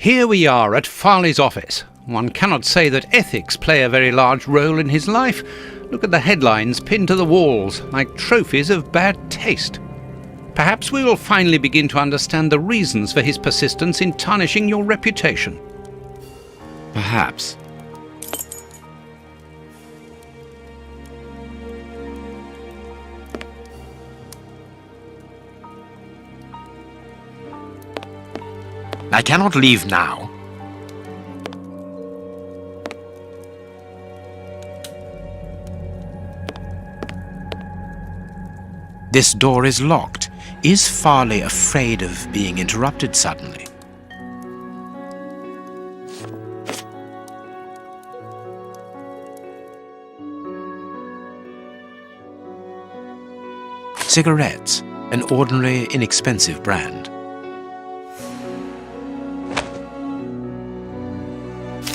Here we are at Faraly's office. One cannot say that ethics play a very large role in his life. Look at the headlines pinned to the walls, like trophies of bad taste. Perhaps we will finally begin to understand the reasons for his persistence in tarnishing your reputation. Perhaps. I cannot leave now. This door is locked. Is Faraly afraid of being interrupted suddenly? Cigarettes, an ordinary, inexpensive brand.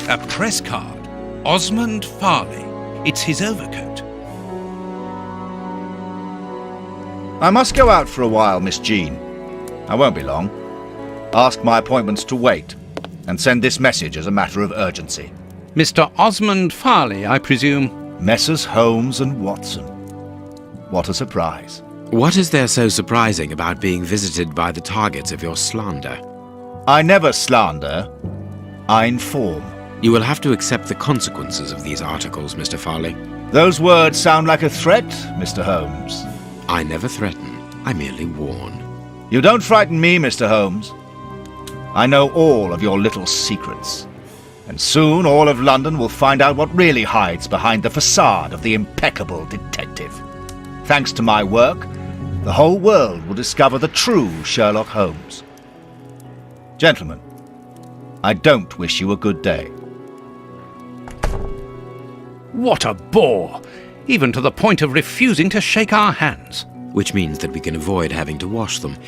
A press card. Osmond Faraly. It's his overcoat. I must go out for a while, Miss Jean. I won't be long. Ask my appointments to wait, and send this message as a matter of urgency. Mr. Osmond Faraly, I presume? Messrs. Holmes and Watson. What a surprise. What is there so surprising about being visited by the targets of your slander? I never slander. I inform. You will have to accept the consequences of these articles, Mr. Faraly. Those words sound like a threat, Mr. Holmes. I never threaten. I merely warn. You don't frighten me, Mr. Holmes. I know all of your little secrets. And soon all of London will find out what really hides behind the facade of the impeccable detective. Thanks to my work, the whole world will discover the true Sherlock Holmes. Gentlemen, I don't wish you a good day. What a bore! Even to the point of refusing to shake our hands. Which means that we can avoid having to wash them.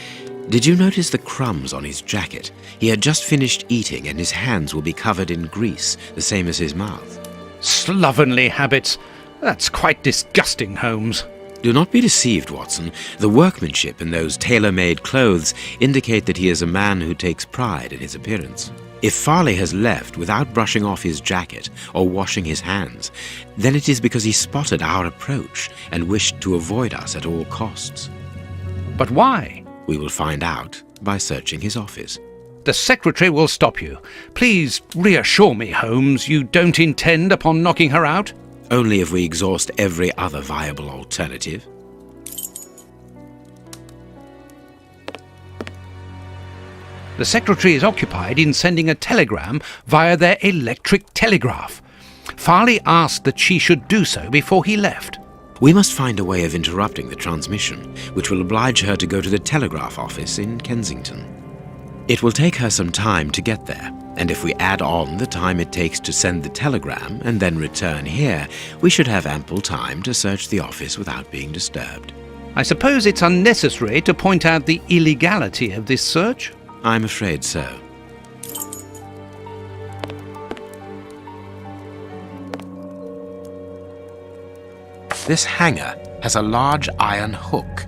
Did you notice the crumbs on his jacket? He had just finished eating and his hands will be covered in grease, the same as his mouth. Slovenly habits. That's quite disgusting, Holmes. Do not be deceived, Watson. The workmanship in those tailor-made clothes indicate that he is a man who takes pride in his appearance. If Faraly has left without brushing off his jacket or washing his hands, then it is because he spotted our approach and wished to avoid us at all costs. But why? We will find out by searching his office. The secretary will stop you. Please reassure me, Holmes, you don't intend upon knocking her out? Only if we exhaust every other viable alternative. The secretary is occupied in sending a telegram via their electric telegraph. Faraly asked that she should do so before he left. We must find a way of interrupting the transmission, which will oblige her to go to the telegraph office in Kensington. It will take her some time to get there, and if we add on the time it takes to send the telegram and then return here, we should have ample time to search the office without being disturbed. I suppose it's unnecessary to point out the illegality of this search? I'm afraid so. This hanger has a large iron hook.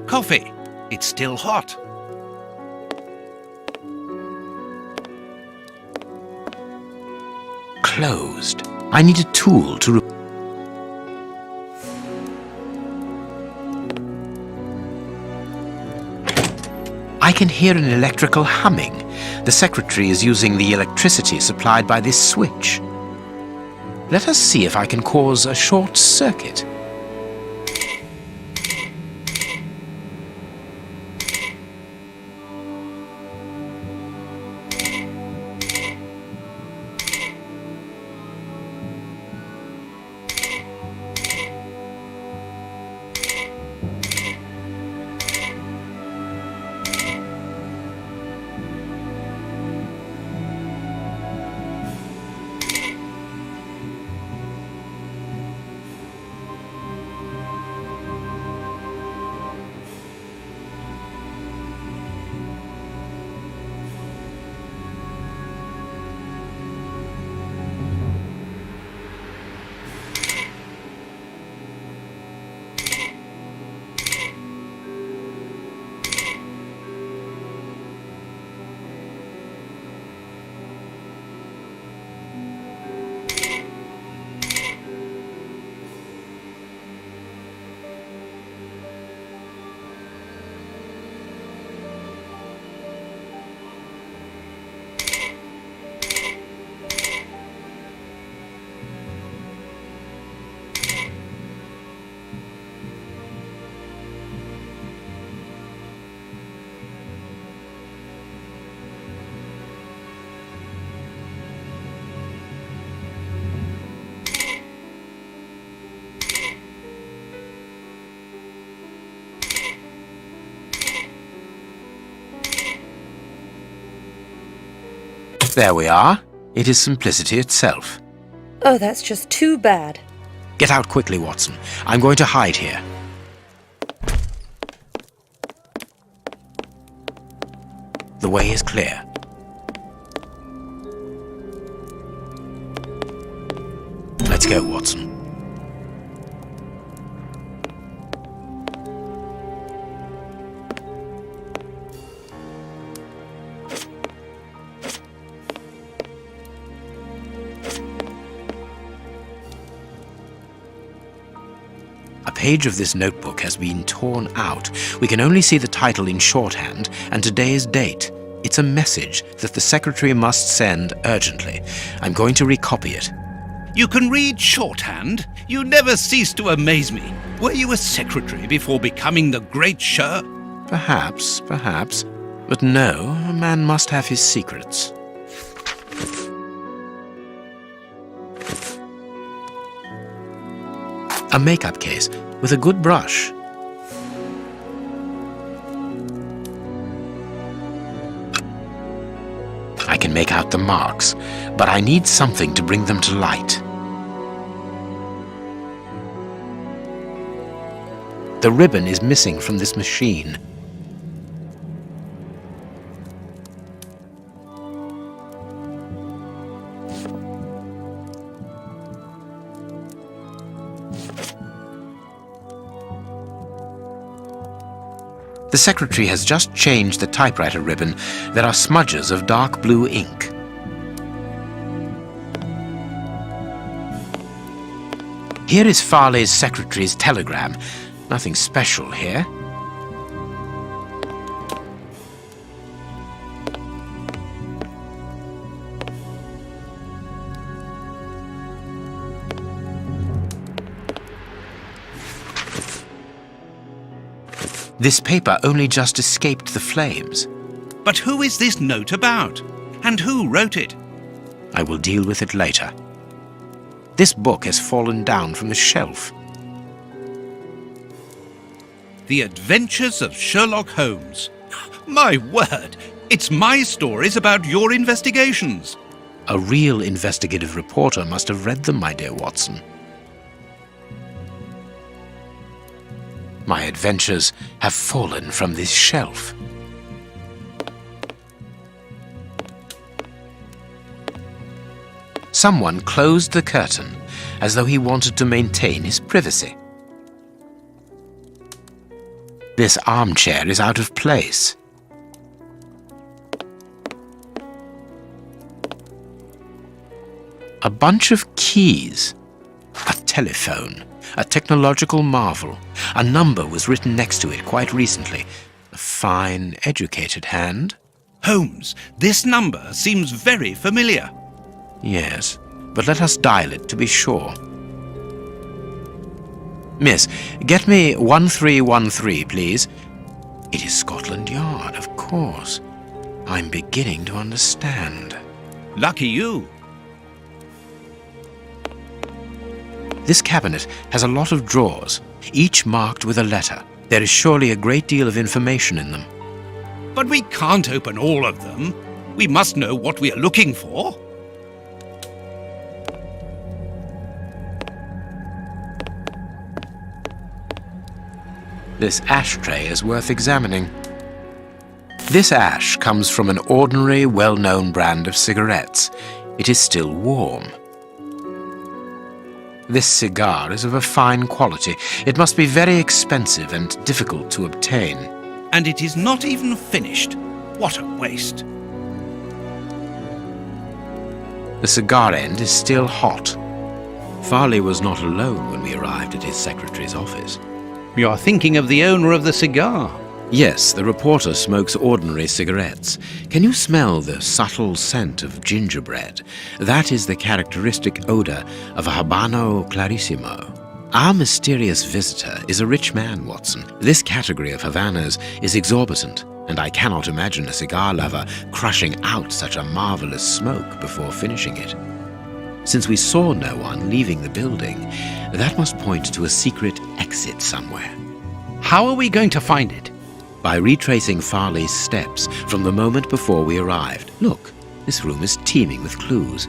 Coffee. It's still hot. Closed. I need a tool to I can hear an electrical humming. The secretary is using the electricity supplied by this switch. Let us see if I can cause a short circuit. There we are. It is simplicity itself. Oh, that's just too bad. Get out quickly, Watson. I'm going to hide here. The way is clear. Let's go, Watson. A page of this notebook has been torn out. We can only see the title in shorthand and today's date. It's a message that the secretary must send urgently. I'm going to recopy it. You can read shorthand? You never cease to amaze me. Were you a secretary before becoming the great Perhaps. But no, a man must have his secrets. A makeup case with a good brush. I can make out the marks, but I need something to bring them to light. The ribbon is missing from this machine. The secretary has just changed the typewriter ribbon. There are smudges of dark blue ink. Here is Faraly's secretary's telegram. Nothing special here. This paper only just escaped the flames. But who is this note about? And who wrote it? I will deal with it later. This book has fallen down from the shelf. The Adventures of Sherlock Holmes. My word! It's my stories about your investigations. A real investigative reporter must have read them, my dear Watson. My adventures have fallen from this shelf. Someone closed the curtain as though he wanted to maintain his privacy. This armchair is out of place. A bunch of keys. A telephone. A technological marvel. A number was written next to it quite recently. A fine, educated hand. Holmes, this number seems very familiar. Yes, but let us dial it to be sure. Miss, get me 1313, please. It is Scotland Yard, of course. I'm beginning to understand. Lucky you. This cabinet has a lot of drawers, each marked with a letter. There is surely a great deal of information in them. But we can't open all of them. We must know what we are looking for. This ashtray is worth examining. This ash comes from an ordinary, well-known brand of cigarettes. It is still warm. This cigar is of a fine quality. It must be very expensive and difficult to obtain. And it is not even finished. What a waste. The cigar end is still hot. Faraly was not alone when we arrived at his secretary's office. You're thinking of the owner of the cigar. Yes, the reporter smokes ordinary cigarettes. Can you smell the subtle scent of gingerbread? That is the characteristic odor of a Habano Clarissimo. Our mysterious visitor is a rich man, Watson. This category of Havanas is exorbitant, and I cannot imagine a cigar lover crushing out such a marvelous smoke before finishing it. Since we saw no one leaving the building, that must point to a secret exit somewhere. How are we going to find it? By retracing Faraly's steps from the moment before we arrived. Look, This room is teeming with clues.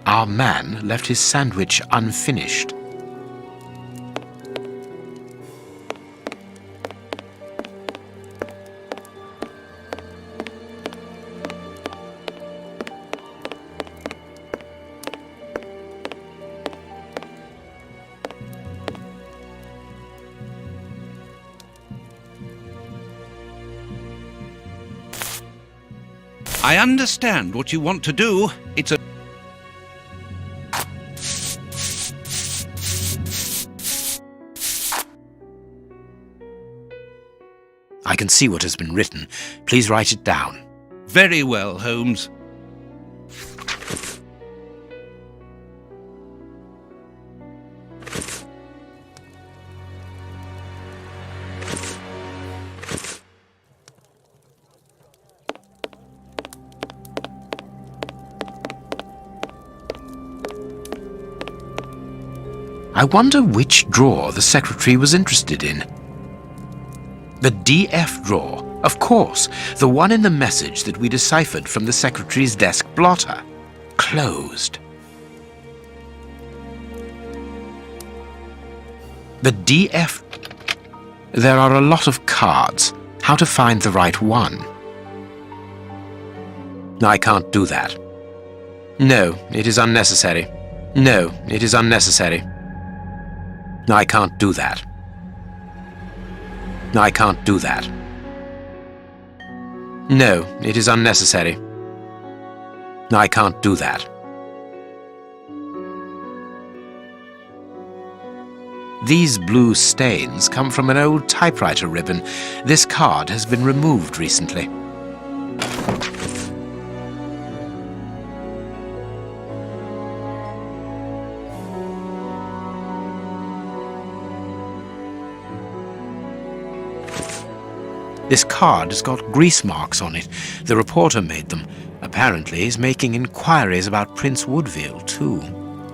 Our man left his sandwich unfinished. I understand what you want to do. It's a... I can see what has been written. Please write it down. Very well, Holmes. I wonder which drawer the secretary was interested in. The DF drawer, of course, the one in the message that we deciphered from the secretary's desk blotter. Closed. The DF... There are a lot of cards. How to find the right one? I can't do that. No, it is unnecessary. No, it is unnecessary. I can't do that. I can't do that. No, it is unnecessary. I can't do that. These blue stains come from an old typewriter ribbon. This card has been removed recently. This card has got grease marks on it. The reporter made them. Apparently he's making inquiries about Prince Woodville, too.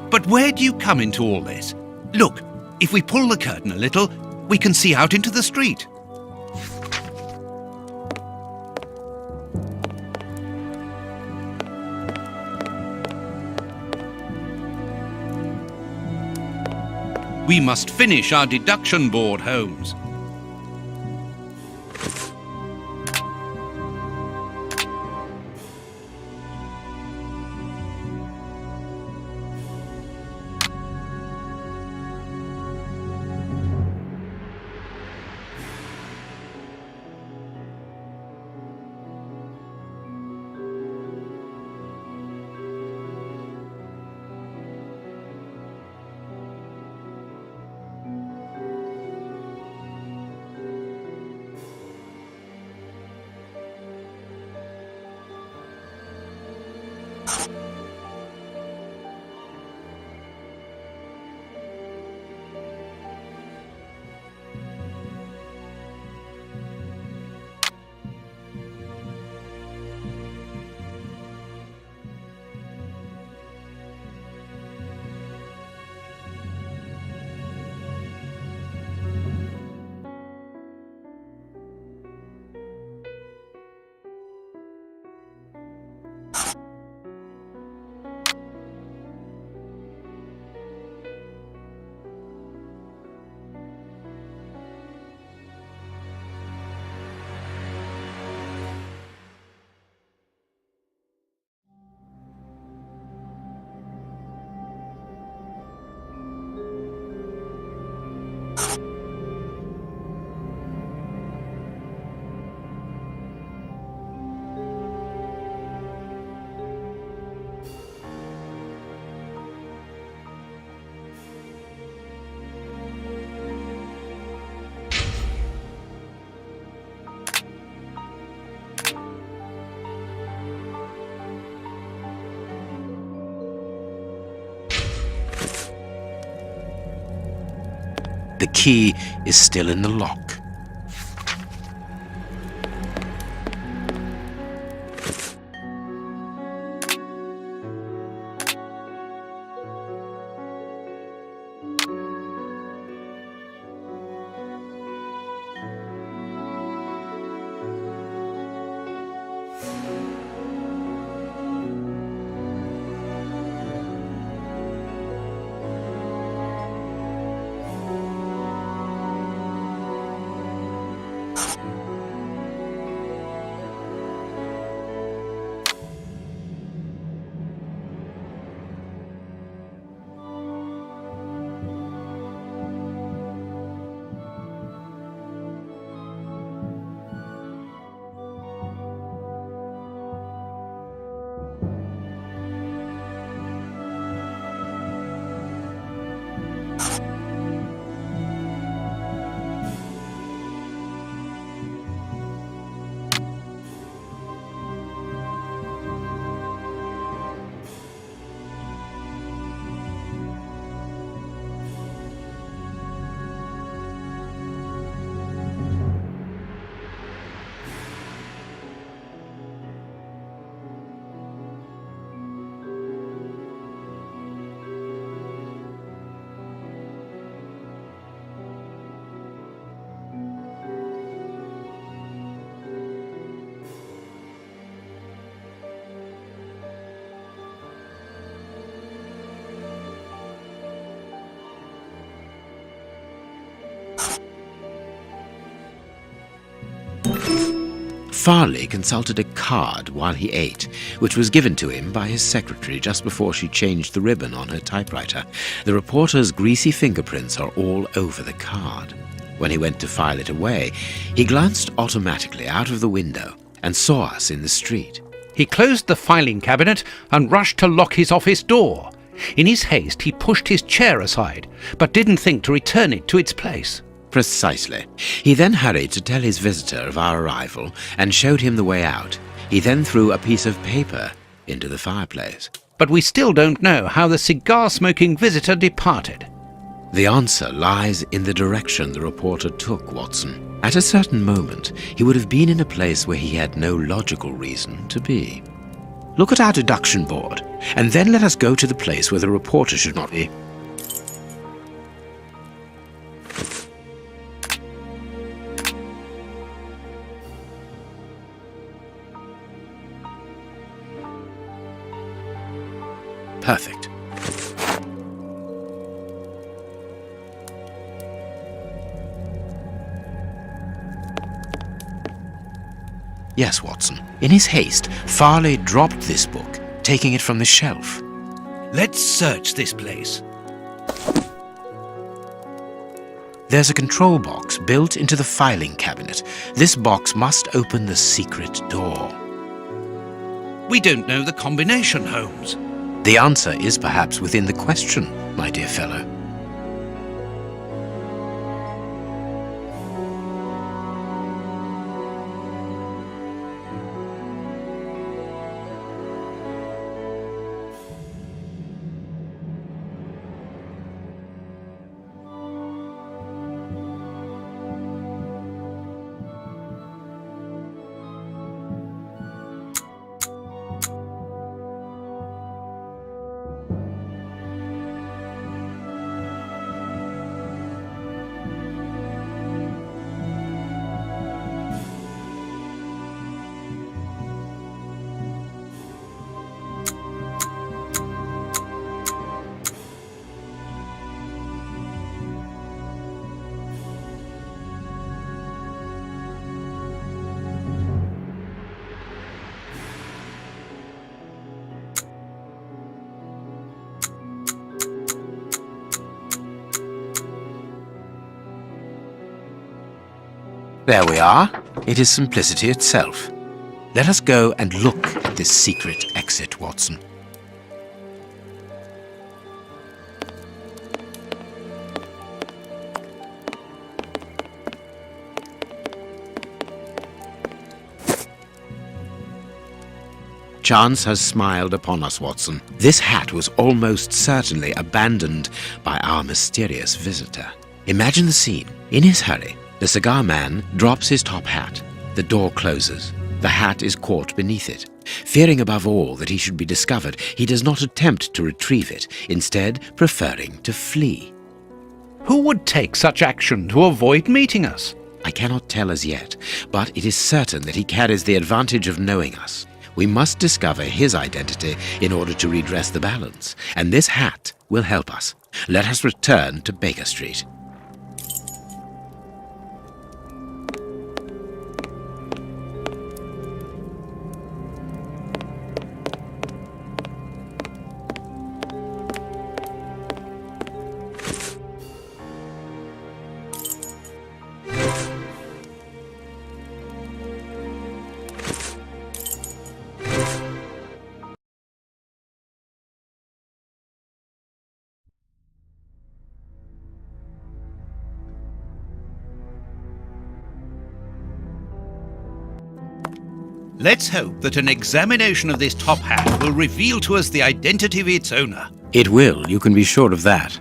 But where do you come into all this? Look, if we pull the curtain a little, we can see out into the street. We must finish our deduction board, Holmes. The key is still in the lock. Faraly consulted a card while he ate, which was given to him by his secretary just before she changed the ribbon on her typewriter. The reporter's greasy fingerprints are all over the card. When he went to file it away, he glanced automatically out of the window and saw us in the street. He closed the filing cabinet and rushed to lock his office door. In his haste, he pushed his chair aside, but didn't think to return it to its place. Precisely. He then hurried to tell his visitor of our arrival and showed him the way out. He then threw a piece of paper into the fireplace. But we still don't know how the cigar-smoking visitor departed. The answer lies in the direction the reporter took, Watson. At a certain moment, he would have been in a place where he had no logical reason to be. Look at our deduction board, and then let us go to the place where the reporter should not be. Perfect. Yes, Watson. In his haste, Faraly dropped this book, taking it from the shelf. Let's search this place. There's a control box built into the filing cabinet. This box must open the secret door. We don't know the combination, Holmes. The answer is perhaps within the question, my dear fellow. There we are. It is simplicity itself. Let us go and look at this secret exit, Watson. Chance has smiled upon us, Watson. This hat was almost certainly abandoned by our mysterious visitor. Imagine the scene. In his hurry, the cigar man drops his top hat. The door closes. The hat is caught beneath it. Fearing above all that he should be discovered, he does not attempt to retrieve it, instead preferring to flee. Who would take such action to avoid meeting us? I cannot tell as yet, but it is certain that he carries the advantage of knowing us. We must discover his identity in order to redress the balance, and this hat will help us. Let us return to Baker Street. Let's hope that an examination of this top hat will reveal to us the identity of its owner. It will, you can be sure of that.